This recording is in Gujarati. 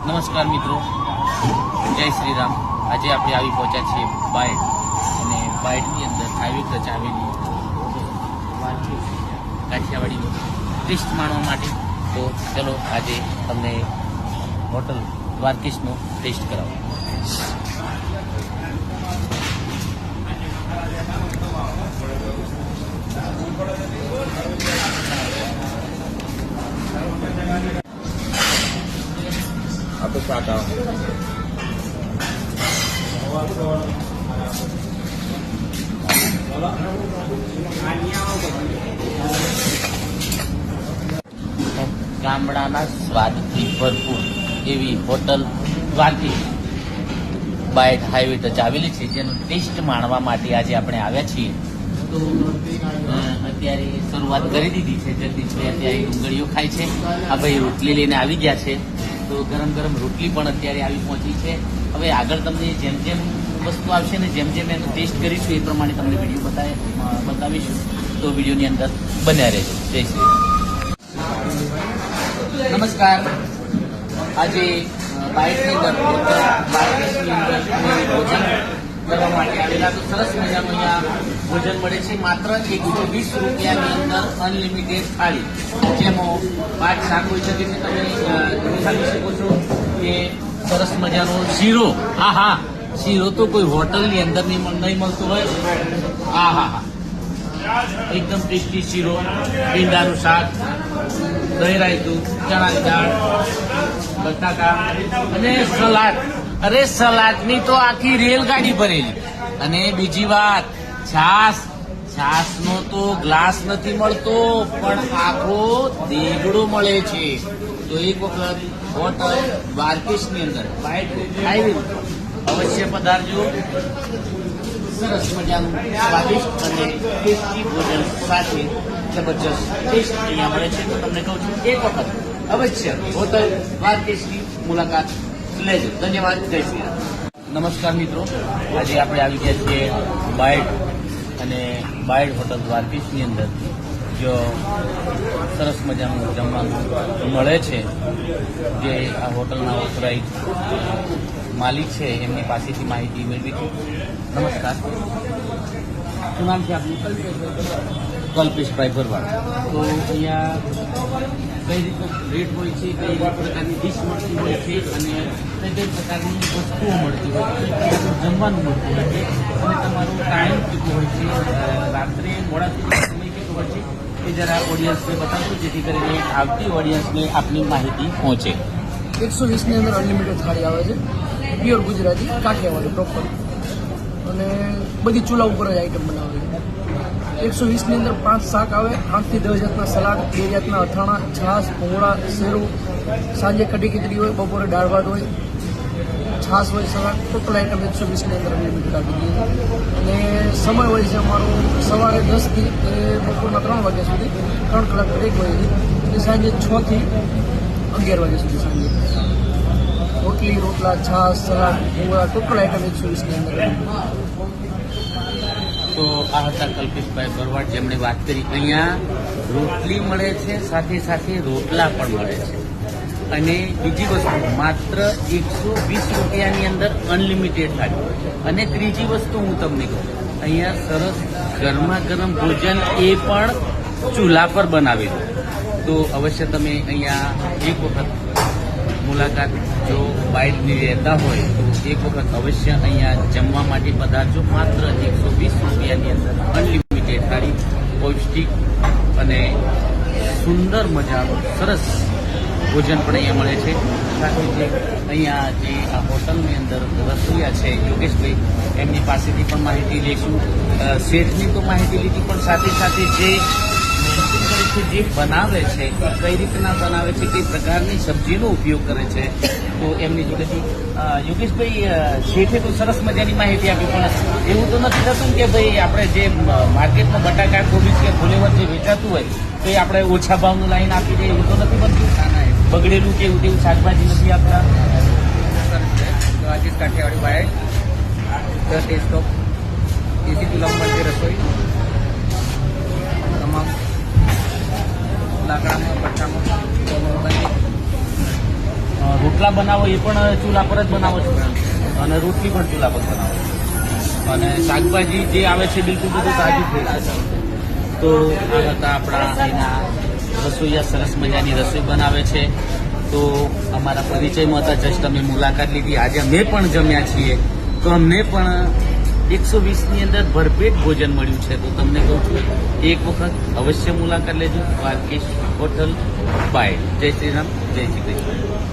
નમસ્કાર મિત્રો, જય શ્રી રામ। આજે આપણે આવી પહોંચ્યા છીએ બાયડ, અને બાયડની અંદર હાઈવે ટચ આવેલી કાઠિયાવાડીનો ટેસ્ટ માણવા માટે। તો ચલો આજે તમને હોટલ દ્વારકેશનો ટેસ્ટ કરાવો। Apa saka? ગામડાના સ્વાદથી ભરપૂર એવી hotel Dwarkesh Bayad highway touch આવેલી છે, જેનો ટેસ્ટ માણવા માટે આજે આપણે આવ્યા છીએ। તો અત્યારે શરૂઆત કરી દીધી છે જલ્દીથી। અત્યારે ડુંગળીઓ ખાય છે, આ ભાઈ રોટલી લઈને આવી ગયા છે। તો ગરમ ગરમ રોટલી પણ અત્યારે આવી પહોંચી છે। હવે આગળ તમને જેમ જેમ વસ્તુ આવશે ને જેમ જેમ એનો ટેસ્ટ કરીશું એ પ્રમાણે તમને વિડીયો બતાવીશું। તો વિડીયોની અંદર બન્યા રહેજો। જય શ્રી રામ। નમસ્કાર। આજે બાઇકની અંદર બાઇકની અંદર ભોજન કરવા માટે આવેલા। તો સરસ મજાનું અહીંયા ભોજન મળે છે, માત્ર 120 રૂપિયાની અંદર અનલિમિટેડ થાળી, જેમાં 5 શાક હોઈ શકે છે। તમે ખાઈ શકો છો કે સરસ મજાનો શીરો। હા હા, શીરો તો કોઈ હોટલની અંદર નહીં મળતો હોય। હા હા હા, એકદમ ટેસ્ટી શીરો, ભીંડાનું શાક, દહીં રાયતું, ચણાની દાળ, બટાકા અને સલાડ। અરે સલાડની તો આખી રેલગાડી ભરેલી। અને બીજી વાત, છાસનો તો ગ્લાસ નથી મળતો, પણ આખો દેગડો મળે છે। તો એક વખત હોટલ દ્વારકેશની અંદર બાયડ હાઈવે અવશ્ય પધારજો। સરસ મજાનું સ્વાદિષ્ટ અને ટેસ્ટી ભોજન સાથે જબરજસ્ત ટેસ્ટ અહીંયા મળે છે। તો તમને કહું છું, એક વખત અવશ્ય હોટલ દ્વારકેશની મુલાકાત લેજો। ધન્યવાદ। જય શ્રી રામ। નમસ્કાર મિત્રો, આજે આપણે આવી ગયા છીએ બાયડ, અને બાયડ હોટલ દ્વારકેશની અંદર જો સરસ મજાનું જમવાનું મળે છે, જે આ હોટલના ઓથોરાઇઝ માલિક છે એમની પાસેથી માહિતી મેળવીશું। નમસ્કાર, શું નામ છે આપનું? કલ્પેશભાઈ ભરવાડ। તો અહીંયા કઈ રીતનો રેટ હોય છે, કઈ પ્રકારની ડીશ મળતી હોય છે, અને કઈ કઈ પ્રકારની વસ્તુઓ મળતી હોય છે, જમવાનું મળતું હોય છે, અને તમારો ટાઈમ કેટલો હોય છે, રાત્રે મોડા સુધી સમય કેટલો હોય છે, એ જરા ઓડિયન્સને બતાવશો, જેથી કરીને આવતી ઓડિયન્સને આપની માહિતી પહોંચે। 120ની અંદર અનલિમિટેડ થાળી આવે છે, પ્યોર ગુજરાતી કાઠિયાવાડી પ્રોપર, અને બધી ચૂલા ઉપર જ આઈટમ બનાવે છે। 120ની અંદર 5 શાક આવે, 8 થી 10 જાતના સલાડ, 2 જાતના અથાણા, છાશ, ભૂંગળા, શેરો, સાંજે કઢી ખીચડી હોય, બપોરે દાળ ભાત હોય, છાશ હોય, સલાડ, ટોટલ આઈટમ 120ની અંદર અનલિમિટેડ આપી દઈએ છીએ। અને સમય હોય છે અમારો સવારે 10 થી બપોરના 3 વાગ્યા સુધી, 3 કલાક બ્રેક હોય છે, અને સાંજે 6 થી 11 વાગ્યા સુધી સાંજે રોટલી, રોટલા, છાશ, સલાડ, ભૂંગળા, ટોટલ આઈટમ 120ની અંદર। તો આ હતા કલ્પેશભાઈ ભરવાડ, જેમણે વાત કરી અહીંયા રોટલી મળે છે, સાથે સાથે રોટલા પણ મળે છે, અને બીજી વસ્તુ માત્ર 120 રૂપિયાની અંદર અનલિમિટેડ થાળી। અને ત્રીજી વસ્તુ હું તમને કહું, અહીંયા સરસ ગરમા ગરમ ભોજન, એ પણ ચૂલા પર બનાવેલું। તો અવશ્ય તમે અહીંયા એક વખત મુલાકાત જો બાયડની રહેતા હોય તો એક વખત અવશ્ય અહીંયા જમવા માટે પધારજો। માત્ર 120 રૂપિયાની અંદર અનલિમિટેડ થાળી, પૌષ્ટિક અને સુંદર મજાનું સરસ ભોજન પણ અહીંયા મળે છે। સાથે જે અહીંયા જે આ હોટલની અંદર રસોઈયા છે યોગેશભાઈ, એમની પાસેથી પણ માહિતી લઈશું। શેઠની તો માહિતી લીધી, પણ સાથે સાથે જે બનાવે છે એ કઈ રીતના બનાવે છે, કઈ પ્રકારની સબ્જીનો ઉપયોગ કરે છે, તો એમની જોડેથી યોગેશભાઈ, શેઠે તો સરસ મજાની માહિતી આપી, પણ એવું તો નથી થતું કે ભાઈ આપણે જે માર્કેટમાં બટાકા, કોબીજ કે ફુલેવર જે વેચાતું હોય તો એ આપણે ઓછા ભાવનું લાઈન આપી દઈએ, એવું તો નથી બનતું? બગડેલું કે એવું તેવું શાકભાજી નથી આપતા? તો આજે Kathiyawadi Bayad the taste of desi chula મળતી રસોઈ, તમામ લાકડામાં, ભઠ્ઠામાં રોટલા રોટલા બનાવો એ પણ ચૂલા પર જ બનાવો છો અને રોટલી પણ ચૂલા પર બનાવો છો અને શાકભાજી જે આવે છે બિલકુલ બધું તાજું થઈ છે. તો આ હતા આપણા એના રસોઈયા સરસ મજાની રસોઈ બનાવે છે. તો અમારા પરિચયમાં હતા, જસ્ટ અમે મુલાકાત લીધી. આજે અમે પણ જમ્યા છીએ તો અમને પણ 120ની અંદર ભરપેટ ભોજન મળ્યું છે. તો તમને કહું છું એક વખત અવશ્ય મુલાકાત લેજો દ્વારકેશ હોટલ બાય. જય શ્રી રામ, જય શ્રી કૃષ્ણ.